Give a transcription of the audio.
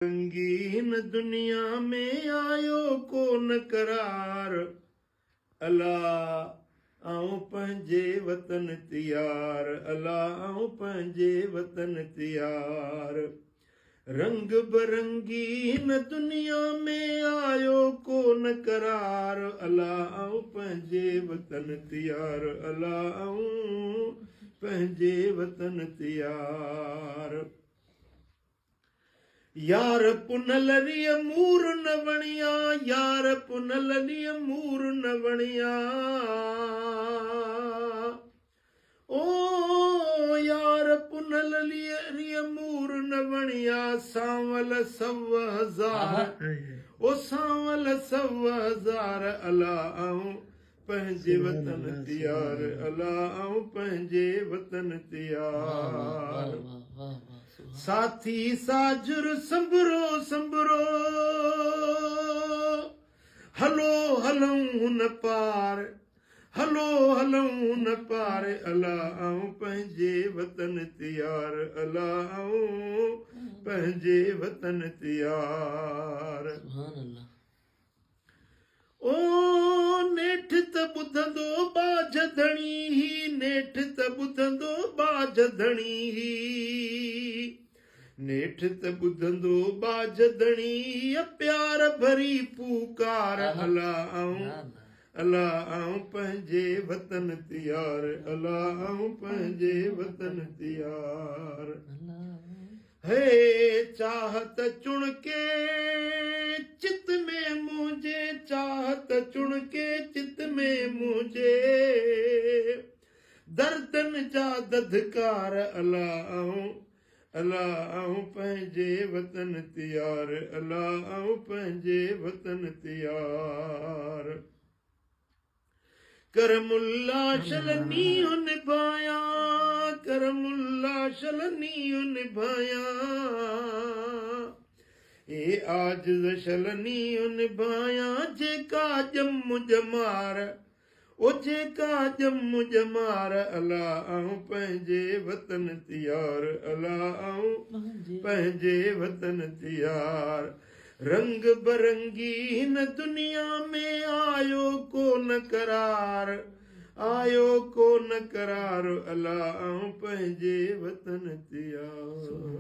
रंगीन दुनिया में आयो कोन करार। अल्लाह आऊं पंहिंजे वतन तियार, अल्लाह आऊं पंहिंजे वतन तियार। रंग बरंगीन दुनिया में आयो कोन करार। अल्लाह आऊं पंहिंजे वतन तियार, अल्लाह आऊं पंहिंजे वतन तियार। यार पुनलरीअ मूर न वणिया, यार पुनलरीअ मूर न वणिया। ओ यार पुनलरीअ मूर न वणिया। सांवल 100,000, ओ सांवल 100,000। अल्लाह आऊं पंहिंजे वतन तियार, अल्लाह आऊं पंहिंजे वतन तियार। साथी साजुर संभरो संभरो, हलो हलूं हुन पार, हलो हलूं हुन पार। अल्लाह आऊं पंहिंजे वतन तियार, अल्लाह आऊं पंहिंजे वतन तियार। ओ नेठ त ॿुधंदो बाझ धणी ही, नेठ त ॿुधंदो बाझ धणी ही, नेठ त ॿुधंदो बाझ धणी। प्यार भरी पुकार। अल्लाह आऊं पंहिंजे वतन तियार, अल्लाह आऊं पंहिंजे वतन तियार। हे चाहत चुण के चित में मुझे, चाहत चुण के चित में मुझे। दर्दन जा ददकार। अल्लाह आऊं पंहिंजे वतन तियार, अल्लाह आऊं पंहिंजे वतन तियार। करमुल्ला शलनियो निभाया, करमुल्ला शलनियो निभाया। ए आजिज़ शलनियो निभाया। जेका जम जमार, ओ जेका जम जमार। अल्लाह आऊं पंहिंजे वतन तियार, अल्लाह आऊं पंहिंजे वतन तियार। रंग बरंगी हिन दुनिया में आयो कोन करार, आयो कोन करार। अल्लाह आऊं पंहिंजे वतन तियार।